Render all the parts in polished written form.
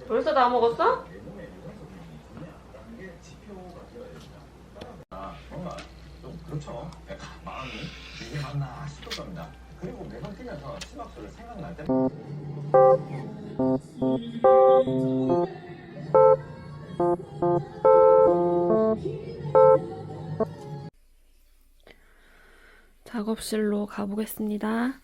벌써 다 먹었어? 그렇죠. 마음이 이게 맞나 싶을 겁니다. 그리고 매번 뛰면서 심박수를 생각날 때 작업실로 가보겠습니다.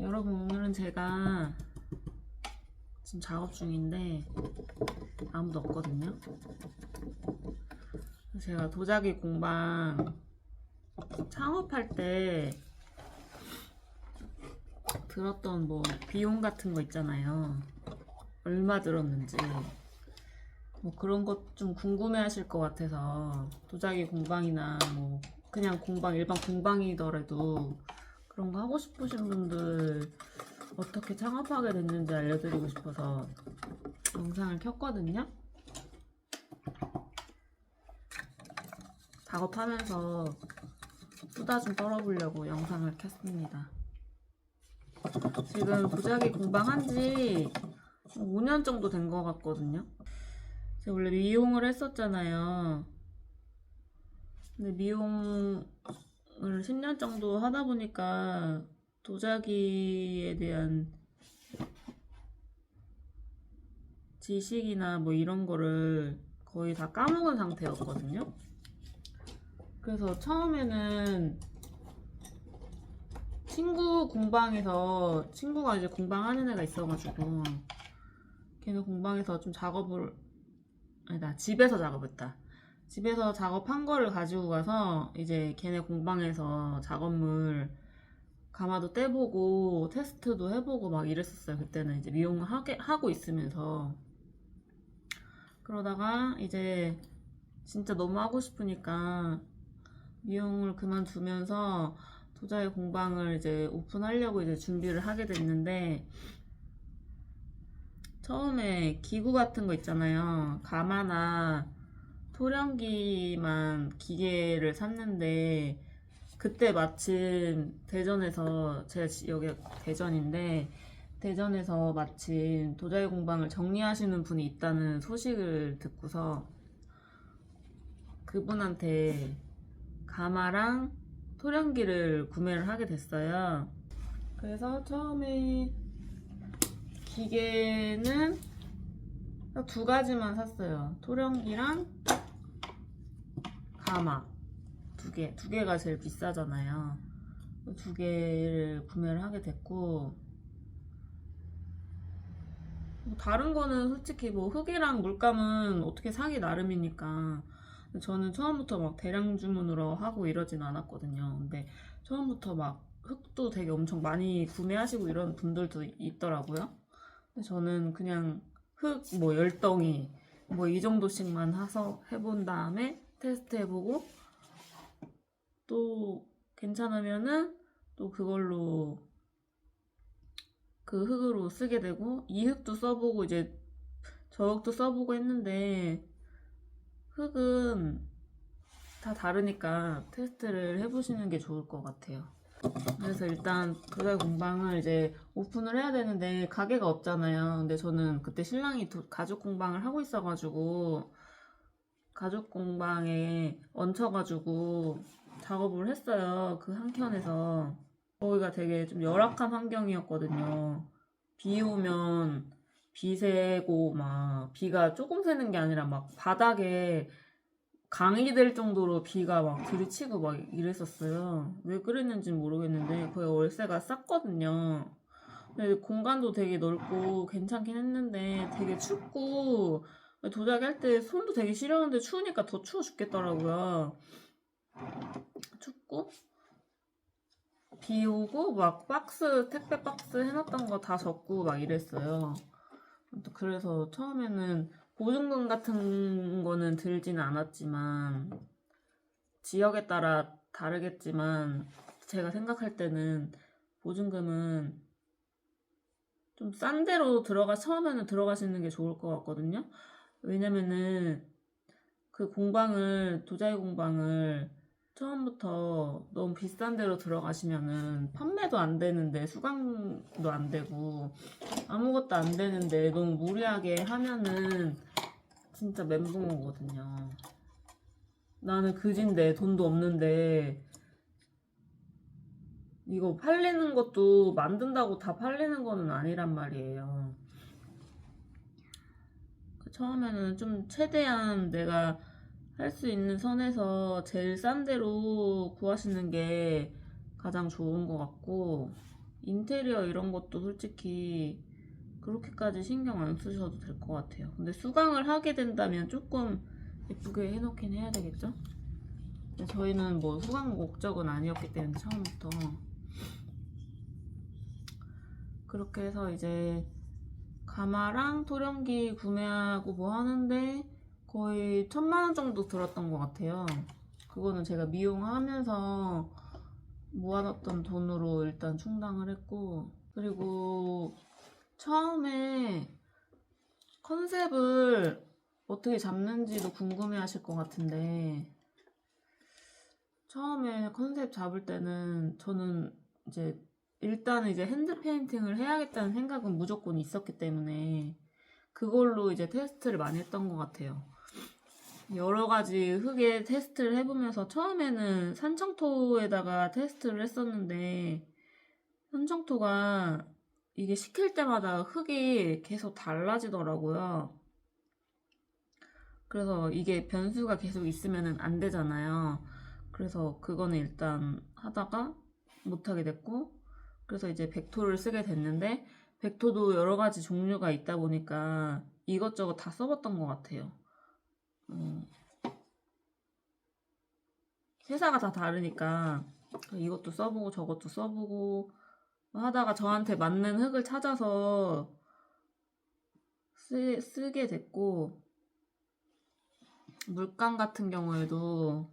여러분 오늘은 제가 지금 작업 중인데 아무도 없거든요. 제가 도자기 공방 창업할 때 들었던 뭐 비용 같은 거 있잖아요. 얼마 들었는지 뭐 그런 것 좀 궁금해 하실 것 같아서 도자기 공방이나 뭐 그냥 공방 일반 공방이더라도 그런 거 하고 싶으신 분들 어떻게 창업하게 됐는지 알려드리고 싶어서 영상을 켰거든요. 작업하면서 수다 좀 떨어보려고 영상을 켰습니다. 지금 도자기 공방 한지 5년 정도 된 것 같거든요. 제가 원래 미용을 했었잖아요. 근데 미용을 10년 정도 하다 보니까 도자기에 대한 지식이나 뭐 이런 거를 거의 다 까먹은 상태였거든요. 그래서 처음에는 친구 공방에서 친구가 이제 공방하는 애가 있어가지고 걔네 공방에서 좀 작업을 아니다 집에서 작업했다. 집에서 작업한 거를 가지고 가서 이제 걔네 공방에서 작업물 가마도 떼보고 테스트도 해보고 막 이랬었어요. 그때는 이제 미용을 하고 있으면서. 그러다가 이제 진짜 너무 하고 싶으니까 미용을 그만두면서 도자기 공방을 이제 오픈하려고 이제 준비를 하게 됐는데, 처음에 기구 같은 거 있잖아요. 가마나 토량기만 기계를 샀는데, 그때 마침 대전에서, 제가 여기가 대전인데, 대전에서 마침 도자기 공방을 정리하시는 분이 있다는 소식을 듣고서 그분한테 가마랑 토량기를 구매를 하게 됐어요. 그래서 처음에 기계는 딱 두 가지만 샀어요. 토량기랑 가마 두 개가 제일 비싸잖아요. 두 개를 구매를 하게 됐고, 뭐 다른 거는 솔직히 뭐 흙이랑 물감은 어떻게 사기 나름이니까 저는 처음부터 막 대량 주문으로 하고 이러진 않았거든요. 근데 처음부터 막 흙도 되게 엄청 많이 구매하시고 이런 분들도 있더라고요. 근데 저는 그냥 흙 뭐 10덩이 뭐 이 정도씩만 사서 해본 다음에 테스트 해보고 또 괜찮으면은 또 그걸로 그 흙으로 쓰게 되고, 이 흙도 써보고 이제 저 흙도 써보고 했는데 흙은 다 다르니까 테스트를 해보시는 게 좋을 것 같아요. 그래서 일단 도자기 공방을 이제 오픈을 해야 되는데 가게가 없잖아요. 근데 저는 그때 신랑이 가죽 공방을 하고 있어가지고 가죽 공방에 얹혀가지고 작업을 했어요. 그 한켠에서. 거기가 되게 좀 열악한 환경이었거든요. 비 오면 비 새고 막 비가 조금 새는 게 아니라 막 바닥에 강이 될 정도로 비가 막 들이치고 막 이랬었어요. 왜 그랬는지는 모르겠는데 거기 월세가 쌌거든요. 근데 공간도 되게 넓고 괜찮긴 했는데 되게 춥고, 도자기 할 때 손도 되게 시려운데 추우니까 더 추워 죽겠더라고요. 춥고 비 오고 막 택배 박스 해놨던 거 다 젖고 막 이랬어요. 그래서 처음에는 보증금 같은 거는 들지는 않았지만, 지역에 따라 다르겠지만 제가 생각할 때는 보증금은 좀 싼 데로 처음에는 들어가시는 게 좋을 것 같거든요. 왜냐면은 그 도자기 공방을 처음부터 너무 비싼 데로 들어가시면은 판매도 안 되는데, 수강도 안 되고 아무것도 안 되는데 너무 무리하게 하면은 진짜 멘붕 오거든요. 나는 그진데 돈도 없는데 이거 팔리는 것도 만든다고 다 팔리는 거는 아니란 말이에요. 처음에는 좀 최대한 내가 할 수 있는 선에서 제일 싼 데로 구하시는 게 가장 좋은 것 같고, 인테리어 이런 것도 솔직히 그렇게까지 신경 안 쓰셔도 될 것 같아요. 근데 수강을 하게 된다면 조금 예쁘게 해놓긴 해야 되겠죠? 근데 저희는 뭐 수강 목적은 아니었기 때문에 처음부터. 그렇게 해서 이제 가마랑 토령기 구매하고 뭐 하는데 거의 1000만 원 정도 들었던 것 같아요. 그거는 제가 미용하면서 모아놨던 돈으로 일단 충당을 했고, 그리고 처음에 컨셉을 어떻게 잡는지도 궁금해 하실 것 같은데, 처음에 컨셉 잡을 때는 저는 이제 일단은 이제 핸드 페인팅을 해야겠다는 생각은 무조건 있었기 때문에 그걸로 이제 테스트를 많이 했던 것 같아요. 여러 가지 흙에 테스트를 해보면서 처음에는 산청토에다가 테스트를 했었는데, 산청토가 이게 식힐 때마다 흙이 계속 달라지더라고요. 그래서 이게 변수가 계속 있으면 안 되잖아요. 그래서 그거는 일단 하다가 못하게 됐고, 그래서 이제 벡토를 쓰게 됐는데 벡토도 여러 가지 종류가 있다 보니까 이것저것 다 써봤던 것 같아요. 회사가 다 다르니까 이것도 써보고 저것도 써보고 하다가 저한테 맞는 흙을 찾아서 쓰게 됐고, 물감 같은 경우에도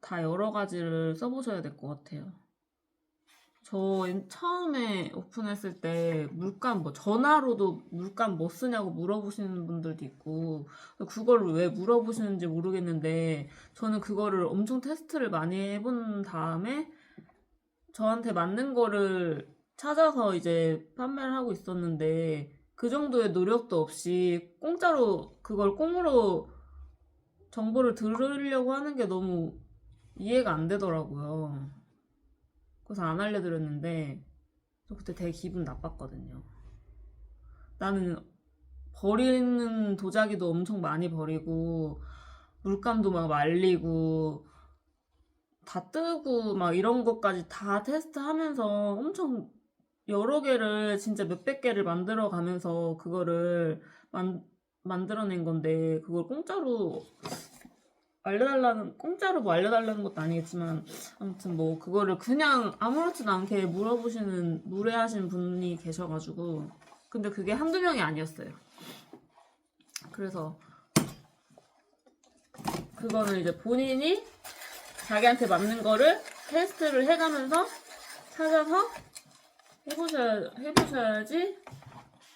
다 여러 가지를 써보셔야 될 것 같아요. 저 처음에 오픈했을 때 물감 전화로도 물감 뭐 쓰냐고 물어보시는 분들도 있고, 그거를 왜 물어보시는지 모르겠는데, 저는 그거를 엄청 테스트를 많이 해본 다음에 저한테 맞는 거를 찾아서 이제 판매를 하고 있었는데, 그 정도의 노력도 없이 공짜로 그걸 꽁으로 정보를 들으려고 하는 게 너무 이해가 안 되더라고요. 그래서 안 알려드렸는데 저 그때 되게 기분 나빴거든요. 나는 버리는 도자기도 엄청 많이 버리고 물감도 막 말리고 다 뜨고 막 이런 것까지 다 테스트하면서 엄청 여러 개를 진짜 몇백 개를 만들어 가면서 그거를 만들어낸 건데 그걸 공짜로 뭐 알려달라는 것도 아니겠지만 아무튼 뭐 그거를 그냥 아무렇지도 않게 물어보시는 무례하신 분이 계셔가지고 근데 그게 한두 명이 아니었어요. 그래서 그거는 이제 본인이 자기한테 맞는 거를 테스트를 해가면서 찾아서 해보셔야지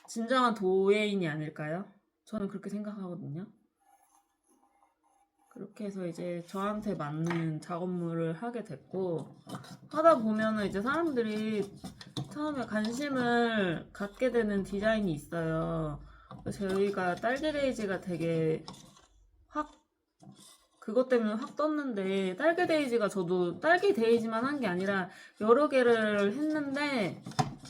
진정한 도예인이 아닐까요? 저는 그렇게 생각하거든요. 그렇게 해서 이제 저한테 맞는 작업물을 하게 됐고, 하다 보면은 이제 사람들이 처음에 관심을 갖게 되는 디자인이 있어요. 저희가 딸기데이지가 되게 그것 때문에 확 떴는데, 딸기데이지가 저도 딸기데이지만 한 게 아니라 여러 개를 했는데,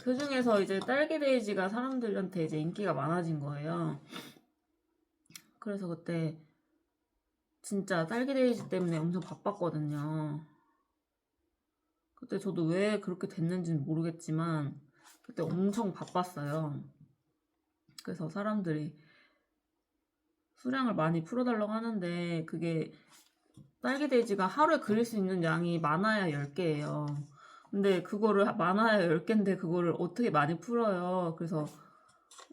그 중에서 이제 딸기데이지가 사람들한테 이제 인기가 많아진 거예요. 그래서 그때 진짜 딸기데이지 때문에 엄청 바빴거든요. 그때 저도 왜 그렇게 됐는지는 모르겠지만 그때 엄청 바빴어요. 그래서 사람들이 수량을 많이 풀어달라고 하는데 그게 딸기데이지가 하루에 그릴 수 있는 양이 많아야 10개예요. 근데 그거를 많아야 10개인데 그거를 어떻게 많이 풀어요. 그래서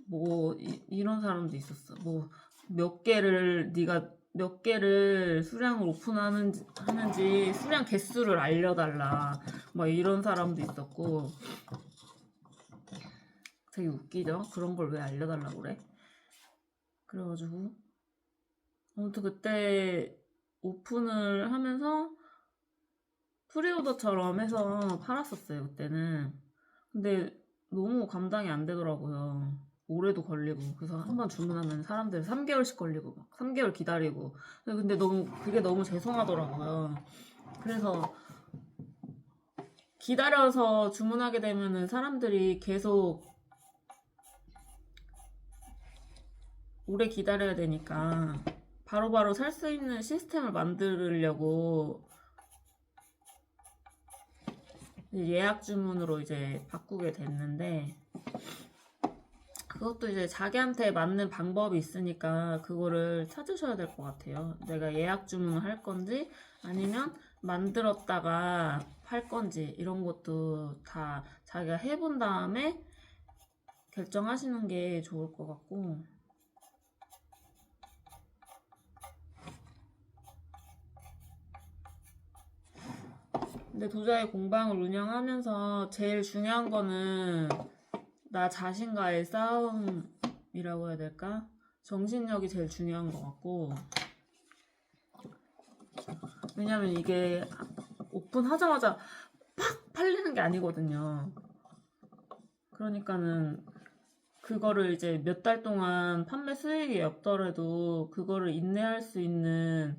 뭐 이런 사람도 있었어. 뭐 몇 개를 수량을 하는지 수량 개수를 알려달라. 뭐 이런 사람도 있었고 되게 웃기죠? 그런 걸 왜 알려달라고 그래? 그래가지고 아무튼 그때 오픈을 하면서 프리오더처럼 해서 팔았었어요, 그때는. 근데 너무 감당이 안 되더라고요. 오래도 걸리고. 그래서 한 번 주문하면 사람들 3개월씩 걸리고, 막 3개월 기다리고. 근데 그게 너무 죄송하더라고요. 그래서 기다려서 주문하게 되면은 사람들이 계속 오래 기다려야 되니까 바로바로 살 수 있는 시스템을 만들려고 예약 주문으로 이제 바꾸게 됐는데 그것도 이제 자기한테 맞는 방법이 있으니까 그거를 찾으셔야 될 것 같아요. 내가 예약 주문을 할 건지 아니면 만들었다가 팔 건지 이런 것도 다 자기가 해본 다음에 결정하시는 게 좋을 것 같고 근데 도자기 공방을 운영하면서 제일 중요한 거는 나 자신과의 싸움이라고 해야 될까? 정신력이 제일 중요한 것 같고 왜냐면 이게 오픈하자마자 팍 팔리는 게 아니거든요. 그러니까는 그거를 이제 몇 달 동안 판매 수익이 없더라도 그거를 인내할 수 있는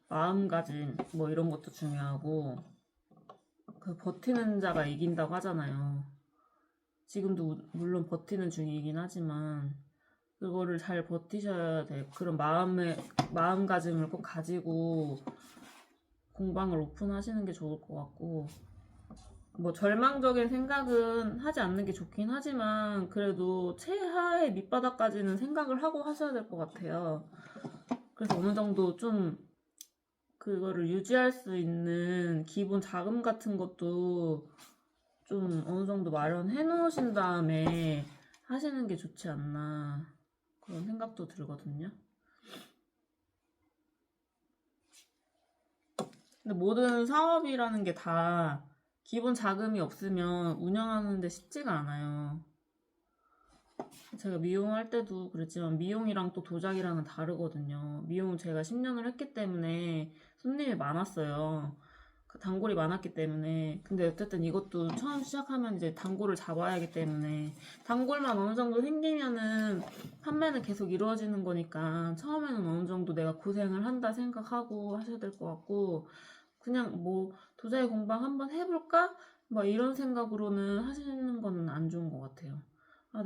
마음가짐 뭐 이런 것도 중요하고 그 버티는 자가 이긴다고 하잖아요. 지금도 물론 버티는 중이긴 하지만 그거를 잘 버티셔야 돼. 그런 마음가짐을 꼭 가지고 공방을 오픈하시는 게 좋을 것 같고 뭐 절망적인 생각은 하지 않는 게 좋긴 하지만 그래도 최하의 밑바닥까지는 생각을 하고 하셔야 될 것 같아요. 그래서 어느 정도 좀 그거를 유지할 수 있는 기본 자금 같은 것도 좀 어느 정도 마련해 놓으신 다음에 하시는 게 좋지 않나 그런 생각도 들거든요. 근데 모든 사업이라는 게 다 기본 자금이 없으면 운영하는데 쉽지가 않아요. 제가 미용할 때도 그랬지만 미용이랑 또 도자기랑은 다르거든요. 미용은 제가 10년을 했기 때문에 손님이 많았어요. 그 단골이 많았기 때문에. 근데 어쨌든 이것도 처음 시작하면 이제 단골을 잡아야 하기 때문에 단골만 어느 정도 생기면은 판매는 계속 이루어지는 거니까 처음에는 어느 정도 내가 고생을 한다 생각하고 하셔야 될 것 같고 그냥 뭐 도자기 공방 한번 해볼까? 막 이런 생각으로는 하시는 거는 안 좋은 것 같아요. 아,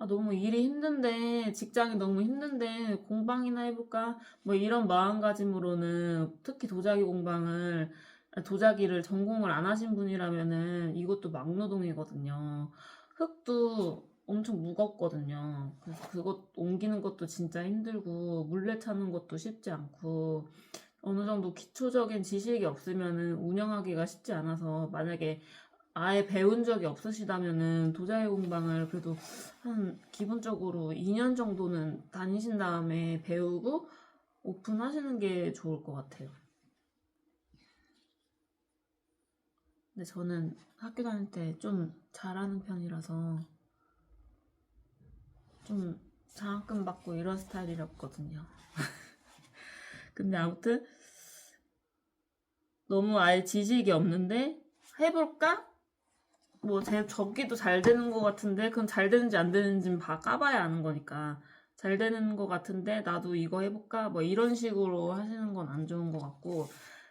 너무 일이 힘든데, 직장이 너무 힘든데, 공방이나 해볼까? 뭐 이런 마음가짐으로는, 특히 도자기를 전공을 안 하신 분이라면은 이것도 막노동이거든요. 흙도 엄청 무겁거든요. 그래서 그것 옮기는 것도 진짜 힘들고, 물레 차는 것도 쉽지 않고, 어느 정도 기초적인 지식이 없으면은 운영하기가 쉽지 않아서, 만약에 아예 배운 적이 없으시다면은 도자기 공방을 그래도 한 기본적으로 2년 정도는 다니신 다음에 배우고 오픈하시는 게 좋을 것 같아요. 근데 저는 학교 다닐 때 좀 잘하는 편이라서 좀 장학금 받고 이런 스타일이었거든요. 근데 아무튼 너무 아예 지식이 없는데 해볼까? 뭐 제 접기도 잘 되는 것 같은데 그건 잘 되는지 안 되는지는 까봐야 아는 거니까 잘 되는 것 같은데 나도 이거 해볼까 뭐 이런 식으로 하시는 건 안 좋은 것 같고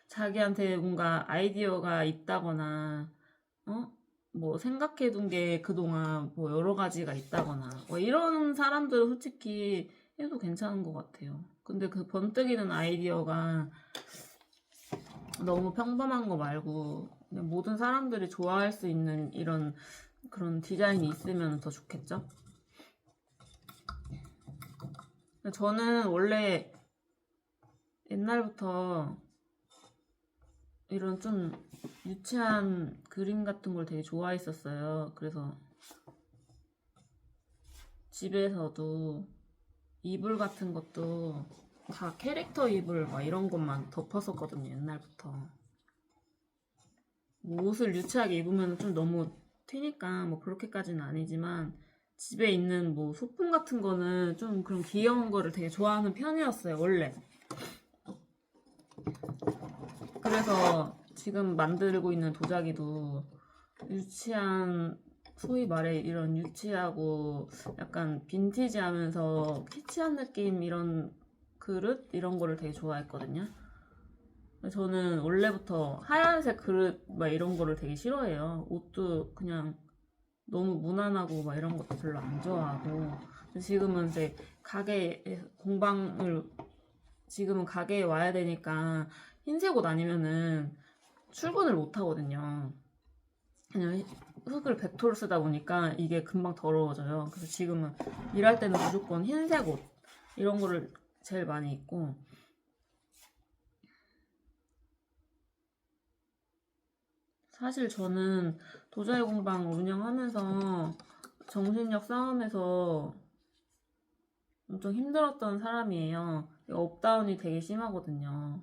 자기한테 뭔가 아이디어가 있다거나 뭐 생각해둔 게 그동안 뭐 여러 가지가 있다거나 뭐 이런 사람들은 솔직히 해도 괜찮은 것 같아요. 근데 그 번뜩이는 아이디어가 너무 평범한 거 말고 그냥 모든 사람들이 좋아할 수 있는 이런 그런 디자인이 있으면 더 좋겠죠? 저는 원래 옛날부터 이런 좀 유치한 그림 같은 걸 되게 좋아했었어요. 그래서 집에서도 이불 같은 것도 다 캐릭터 이불 막 이런 것만 덮었었거든요, 옛날부터. 뭐 옷을 유치하게 입으면 좀 너무 튀니까 뭐 그렇게까지는 아니지만 집에 있는 뭐 소품 같은 거는 좀 그런 귀여운 거를 되게 좋아하는 편이었어요, 원래. 그래서 지금 만들고 있는 도자기도 유치한 소위 말해 이런 유치하고 약간 빈티지하면서 키치한 느낌 이런 그릇 이런 거를 되게 좋아했거든요. 저는 원래부터 하얀색 그릇 막 이런 거를 되게 싫어해요. 옷도 그냥 너무 무난하고 막 이런 것도 별로 안 좋아하고. 지금은 이제 지금은 가게에 와야 되니까 흰색 옷 아니면은 출근을 못 하거든요. 그냥 흙을 100톨 쓰다 보니까 이게 금방 더러워져요. 그래서 지금은 일할 때는 무조건 흰색 옷 이런 거를 제일 많이 입고 사실 저는 도자기 공방 운영하면서 정신력 싸움에서 엄청 힘들었던 사람이에요. 업다운이 되게 심하거든요.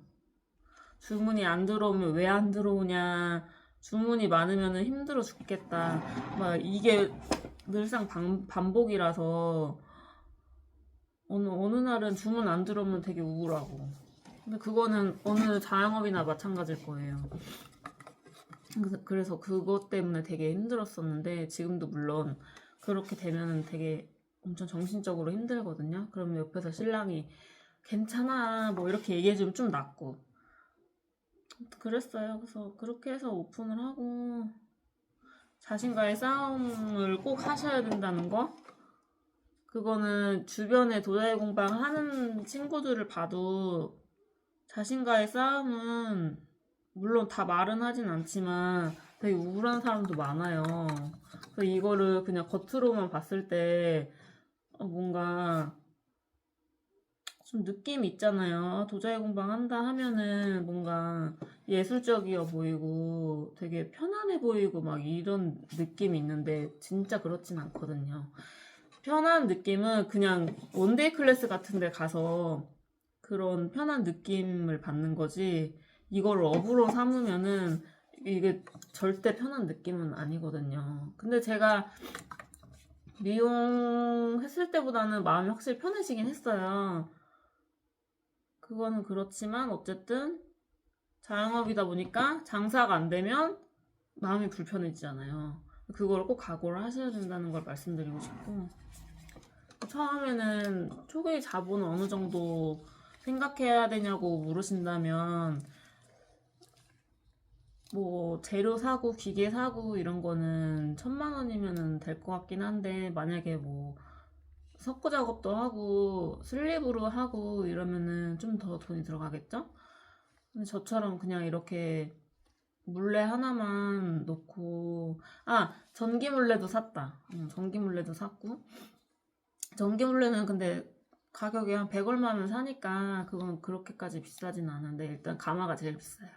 주문이 안 들어오면 왜 안 들어오냐. 주문이 많으면 힘들어 죽겠다. 막 이게 늘상 반복이라서 어느 날은 주문 안 들어오면 되게 우울하고. 근데 그거는 어느 자영업이나 마찬가지일 거예요. 그래서 그것 때문에 되게 힘들었었는데 지금도 물론 그렇게 되면은 되게 엄청 정신적으로 힘들거든요. 그러면 옆에서 신랑이 괜찮아 뭐 이렇게 얘기해주면 좀 낫고 그랬어요. 그래서 그렇게 해서 오픈을 하고 자신과의 싸움을 꼭 하셔야 된다는 거 그거는 주변에 도자기 공방 하는 친구들을 봐도 자신과의 싸움은 물론 다 말은 하진 않지만 되게 우울한 사람도 많아요. 그래서 이거를 그냥 겉으로만 봤을 때 뭔가 좀 느낌이 있잖아요. 도자기 공방한다 하면은 뭔가 예술적이어 보이고 되게 편안해 보이고 막 이런 느낌이 있는데 진짜 그렇진 않거든요. 편한 느낌은 그냥 원데이 클래스 같은 데 가서 그런 편한 느낌을 받는 거지 이걸 업으로 삼으면은 이게 절대 편한 느낌은 아니거든요. 근데 제가 미용했을 때보다는 마음이 확실히 편해지긴 했어요. 그거는 그렇지만 어쨌든 자영업이다 보니까 장사가 안 되면 마음이 불편해지잖아요. 그걸 꼭 각오를 하셔야 된다는 걸 말씀드리고 싶고 처음에는 초기 자본은 어느 정도 생각해야 되냐고 물으신다면 뭐 재료 사고 기계 사고 이런 거는 1,000만 원이면은 될 것 같긴 한데 만약에 뭐 석고 작업도 하고 슬립으로 하고 이러면은 좀 더 돈이 들어가겠죠? 근데 저처럼 그냥 이렇게 물레 하나만 놓고 전기 물레도 샀다. 전기 물레도 샀고 전기 물레는 근데 가격이 한 100얼마면 사니까 그건 그렇게까지 비싸진 않은데 일단 가마가 제일 비싸요.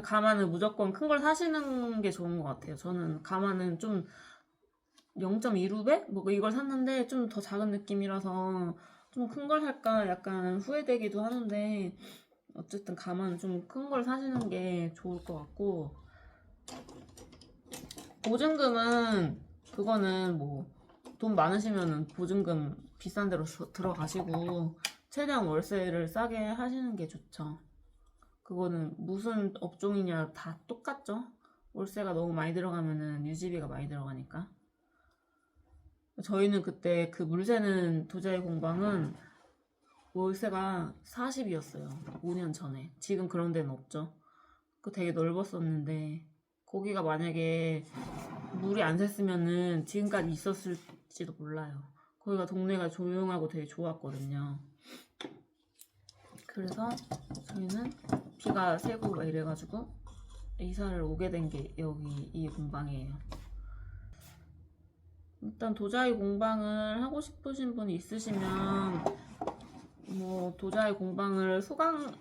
가마는 무조건 큰 걸 사시는 게 좋은 것 같아요. 저는 가마는 좀 0.2루베? 뭐 이걸 샀는데 좀 더 작은 느낌이라서 좀 큰 걸 살까 약간 후회되기도 하는데 어쨌든 가마는 좀 큰 걸 사시는 게 좋을 것 같고 보증금은 그거는 뭐 돈 많으시면은 보증금 비싼 데로 들어가시고 최대한 월세를 싸게 하시는 게 좋죠. 그거는 무슨 업종이냐 다 똑같죠. 월세가 너무 많이 들어가면은 유지비가 많이 들어가니까. 저희는 그때 그 물새는 도자기 공방은 월세가 40이었어요. 5년 전에. 지금 그런 데는 없죠. 그 되게 넓었었는데 거기가 만약에 물이 안 샜으면은 지금까지 있었을지도 몰라요. 거기가 동네가 조용하고 되게 좋았거든요. 그래서 저희는 비가 새고 막 이래가지고 이사를 오게 된 게 여기 이 공방이에요. 일단 도자기 공방을 하고 싶으신 분이 있으시면 뭐 도자기 공방을 수강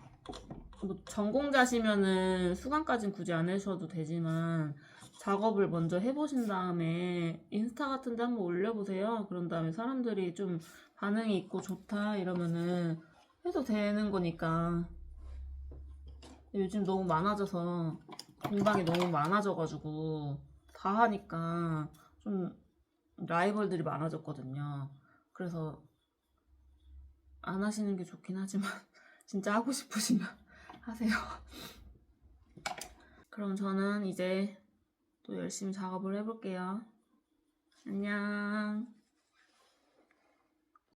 뭐 전공자시면은 수강까진 굳이 안 하셔도 되지만 작업을 먼저 해보신 다음에 인스타 같은 데 한번 올려보세요. 그런 다음에 사람들이 좀 반응이 있고 좋다 이러면은 해도 되는 거니까. 요즘 너무 많아져서 공방이 너무 많아져가지고 다 하니까 좀 라이벌들이 많아졌거든요. 그래서 안 하시는 게 좋긴 하지만 진짜 하고 싶으시면 하세요. 그럼 저는 이제 또 열심히 작업을 해볼게요. 안녕.